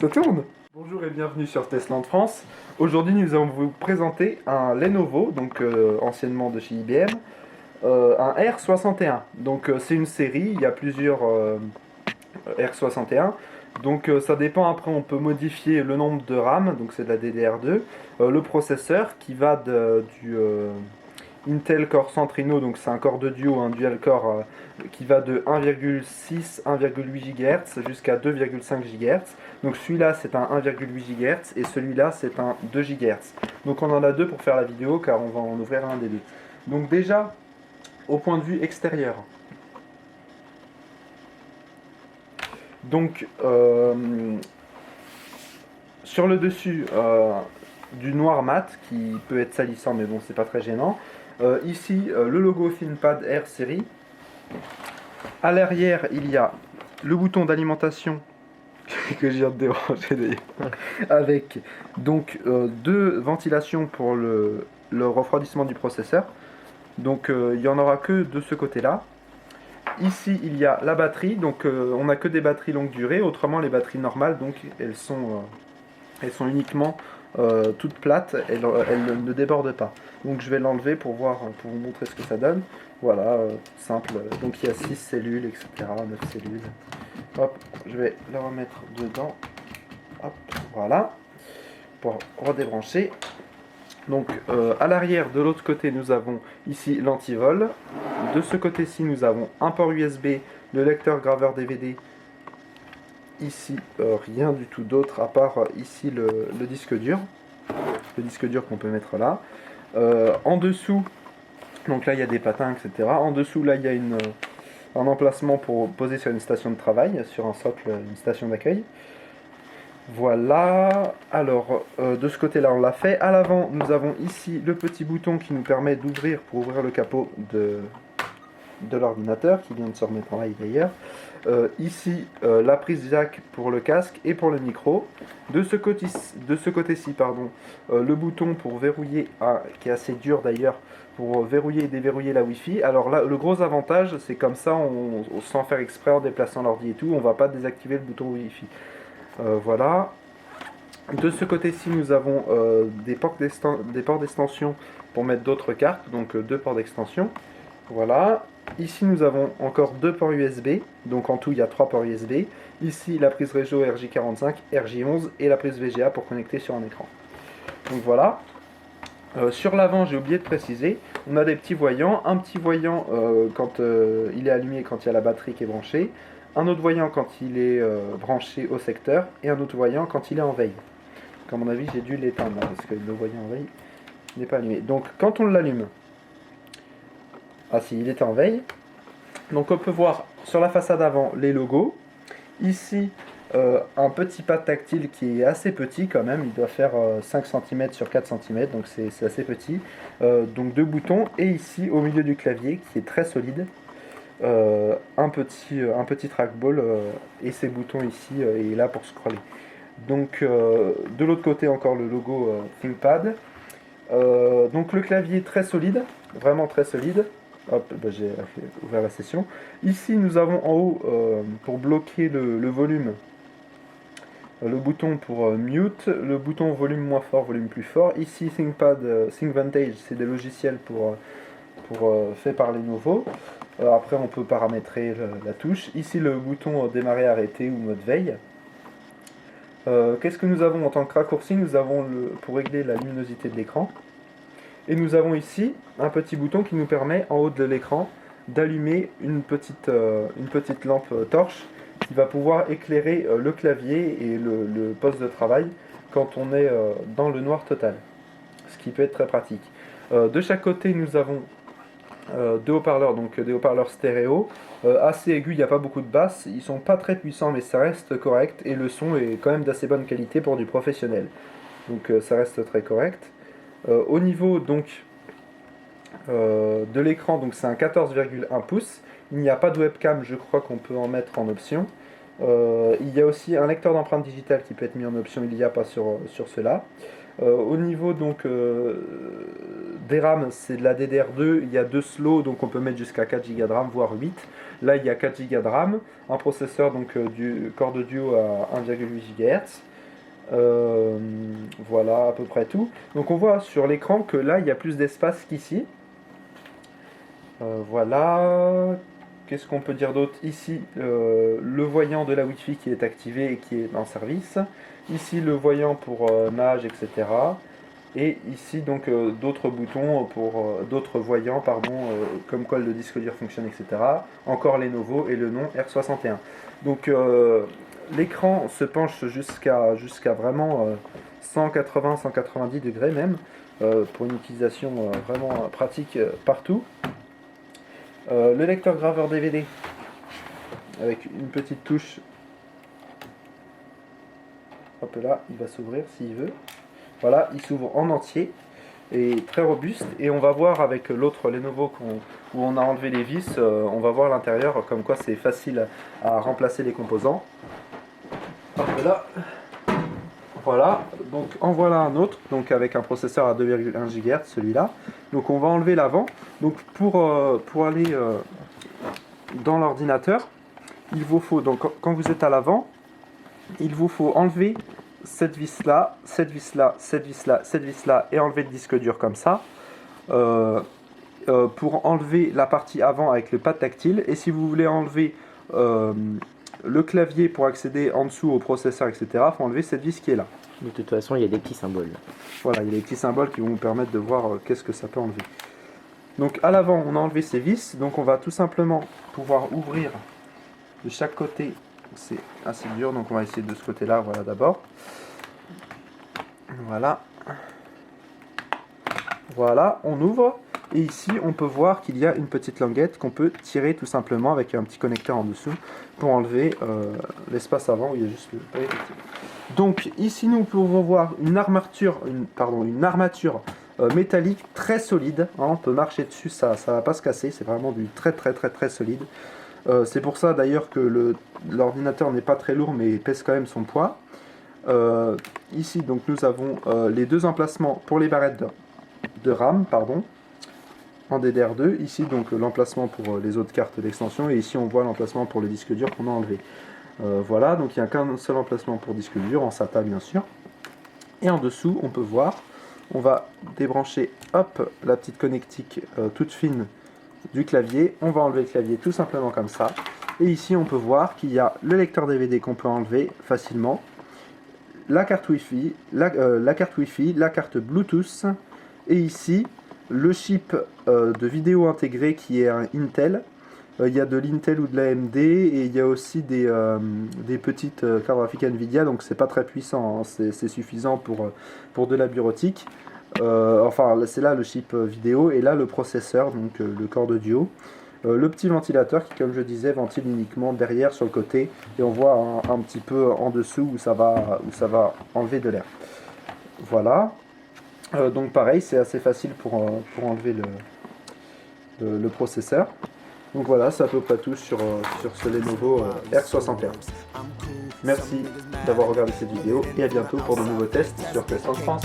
Ça tourne. Bonjour et bienvenue sur Tesla de France. Aujourd'hui, nous allons vous présenter un Lenovo, donc anciennement de chez IBM, un R61. Donc c'est une série, il y a plusieurs R61. Donc ça dépend, après on peut modifier le nombre de RAM, donc c'est de la DDR2, le processeur qui va du Intel Core Centrino, donc c'est un corps de duo, un dual core qui va de 1,6, 1,8 GHz jusqu'à 2,5 GHz. Donc celui-là c'est un 1,8 GHz et celui-là c'est un 2 GHz. Donc on en a deux pour faire la vidéo car on va en ouvrir un des deux. Donc déjà, au point de vue extérieur. Donc sur le dessus, du noir mat qui peut être salissant mais bon c'est pas très gênant. Ici le logo ThinkPad R Series. À l'arrière il y a le bouton d'alimentation que je viens de déranger d'ailleurs, avec donc deux ventilations pour le refroidissement du processeur. Donc il n'y en aura que de ce côté là. Ici il y a la batterie, donc on n'a que des batteries longue durée, autrement les batteries normales donc elles sont uniquement toutes plates, elles ne débordent pas. Donc je vais l'enlever pour voir, pour vous montrer ce que ça donne. Voilà, simple. Donc il y a 6 cellules, etc. 9 cellules. Hop, je vais le remettre dedans. Hop, voilà. Pour redébrancher. Donc à l'arrière, de l'autre côté, nous avons ici l'antivol. De ce côté-ci, nous avons un port USB, le lecteur graveur DVD. Ici, rien du tout d'autre à part ici le disque dur. Le disque dur qu'on peut mettre là. En dessous, donc là il y a des patins, etc. En dessous, là il y a un emplacement pour poser sur une station de travail, sur un socle, une station d'accueil. Voilà, alors de ce côté-là on l'a fait. À l'avant, nous avons ici le petit bouton qui nous permet d'ouvrir pour ouvrir le capot de l'ordinateur, qui vient de se remettre en live d'ailleurs. Ici, la prise jack pour le casque et pour le micro. De ce côté-ci, pardon, le bouton pour verrouiller, qui est assez dur d'ailleurs, pour verrouiller et déverrouiller la Wi-Fi. Alors là, le gros avantage, c'est comme ça, sans faire exprès, en déplaçant l'ordi et tout, on ne va pas désactiver le bouton Wi-Fi. Voilà. De ce côté-ci, nous avons des ports d'extension pour mettre d'autres cartes, donc deux ports d'extension. Voilà. Ici, nous avons encore deux ports USB, donc en tout, il y a 3 ports USB. Ici, la prise réseau RJ45, RJ11 et la prise VGA pour connecter sur un écran. Donc voilà. Sur l'avant, j'ai oublié de préciser, on a des petits voyants. Un petit voyant quand il est allumé, quand il y a la batterie qui est branchée. Un autre voyant quand il est branché au secteur. Et un autre voyant quand il est en veille. À mon avis, j'ai dû l'éteindre parce que le voyant en veille n'est pas allumé. Donc quand on l'allume, ah si, il était en veille. Donc on peut voir sur la façade avant les logos. Ici, un petit pad tactile qui est assez petit quand même. Il doit faire 5 cm sur 4 cm, donc c'est assez petit. Donc deux boutons. Et ici, au milieu du clavier, qui est très solide, un petit trackball et ces boutons ici est là pour scroller. Donc de l'autre côté encore le logo ThinkPad. Donc le clavier très solide, vraiment très solide. Hop, bah, j'ai ouvert la session. Ici nous avons en haut pour bloquer le volume, le bouton pour mute, le bouton volume moins fort, volume plus fort. Ici ThinkPad, ThinkVantage, c'est des logiciels faits par Lenovo. Après on peut paramétrer la touche. Ici le bouton démarrer arrêter ou mode veille. Qu'est-ce que nous avons en tant que raccourci? Nous avons pour régler la luminosité de l'écran. Et nous avons ici un petit bouton qui nous permet en haut de l'écran d'allumer une petite lampe torche qui va pouvoir éclairer le clavier et le poste de travail quand on est dans le noir total. Ce qui peut être très pratique. De chaque côté nous avons deux haut-parleurs, donc des haut-parleurs stéréo, assez aigus, il n'y a pas beaucoup de basses, ils sont pas très puissants mais ça reste correct et le son est quand même d'assez bonne qualité pour du professionnel. Donc ça reste très correct. Au niveau donc de l'écran, donc c'est un 14,1 pouces. Il n'y a pas de webcam, je crois qu'on peut en mettre en option. Il y a aussi un lecteur d'empreintes digitales qui peut être mis en option, il n'y a pas sur cela. Au niveau donc des RAM, c'est de la DDR2, il y a 2 slots, donc on peut mettre jusqu'à 4 Go de RAM, voire 8. Là il y a 4 Go de RAM, un processeur donc du corps de duo à 1,8 GHz. Voilà à peu près tout. Donc on voit sur l'écran que là il y a plus d'espace qu'ici. Voilà. Qu'est-ce qu'on peut dire d'autre? Ici, le voyant de la Wi-Fi qui est activé et qui est en service. Ici, le voyant pour nage, etc. Et ici, donc, d'autres boutons pour d'autres voyants, pardon, comme quoi le disque dur fonctionne, etc. Encore Lenovo et le nom R61. Donc, l'écran se penche jusqu'à vraiment 180-190 degrés même, pour une utilisation vraiment pratique partout. Le lecteur graveur DVD avec une petite touche, hop là, il va s'ouvrir s'il veut. Voilà, il s'ouvre en entier et très robuste. Et on va voir avec l'autre Lenovo où on a enlevé les vis, on va voir l'intérieur comme quoi c'est facile à remplacer les composants. Hop là. Voilà, donc en voilà un autre, donc avec un processeur à 2,1 GHz, celui-là. Donc on va enlever l'avant. Donc pour aller dans l'ordinateur, il vous faut, donc quand vous êtes à l'avant, il vous faut enlever cette vis-là, cette vis-là, cette vis-là, cette vis-là, et enlever le disque dur comme ça. Pour enlever la partie avant avec le pad tactile. Et si vous voulez enlever le clavier pour accéder en dessous au processeur, etc., il faut enlever cette vis qui est là. De toute façon, il y a des petits symboles. Voilà, il y a des petits symboles qui vont vous permettre de voir qu'est-ce que ça peut enlever. Donc à l'avant, on a enlevé ces vis, donc on va tout simplement pouvoir ouvrir de chaque côté. C'est assez dur, donc on va essayer de ce côté-là, voilà d'abord. Voilà. Voilà, on ouvre. Et ici, on peut voir qu'il y a une petite languette qu'on peut tirer tout simplement avec un petit connecteur en dessous pour enlever l'espace avant où il y a juste le pavé tactile. Donc ici, nous pouvons voir une armature, métallique très solide. Hein, on peut marcher dessus, ça ne va pas se casser. C'est vraiment du très solide. C'est pour ça d'ailleurs que l'ordinateur n'est pas très lourd mais pèse quand même son poids. Ici, donc, nous avons les deux emplacements pour les barrettes de RAM, en DDR2. Ici, donc, l'emplacement pour les autres cartes d'extension. Et ici, on voit l'emplacement pour le disque dur qu'on a enlevé. Voilà, donc il n'y a qu'un seul emplacement pour disque dur, en SATA bien sûr. Et en dessous, on peut voir, on va débrancher, hop, la petite connectique toute fine du clavier. On va enlever le clavier tout simplement comme ça. Et ici, on peut voir qu'il y a le lecteur DVD qu'on peut enlever facilement, la carte Wi-Fi, la carte Bluetooth, et ici le chip de vidéo intégré qui est un Intel. Il y a de l'Intel ou de l'AMD, et il y a aussi des petites cartes graphiques Nvidia, donc c'est pas très puissant, hein, c'est suffisant pour de la bureautique. Enfin, c'est là le chip vidéo, et là le processeur, donc le corps audio. Le petit ventilateur qui, comme je disais, ventile uniquement derrière sur le côté, et on voit un petit peu en dessous où ça va enlever de l'air. Voilà. Donc pareil, c'est assez facile pour enlever le processeur. Donc voilà, c'est à peu près tout sur ce Lenovo R61. Merci d'avoir regardé cette vidéo et à bientôt pour de nouveaux tests sur Test en France.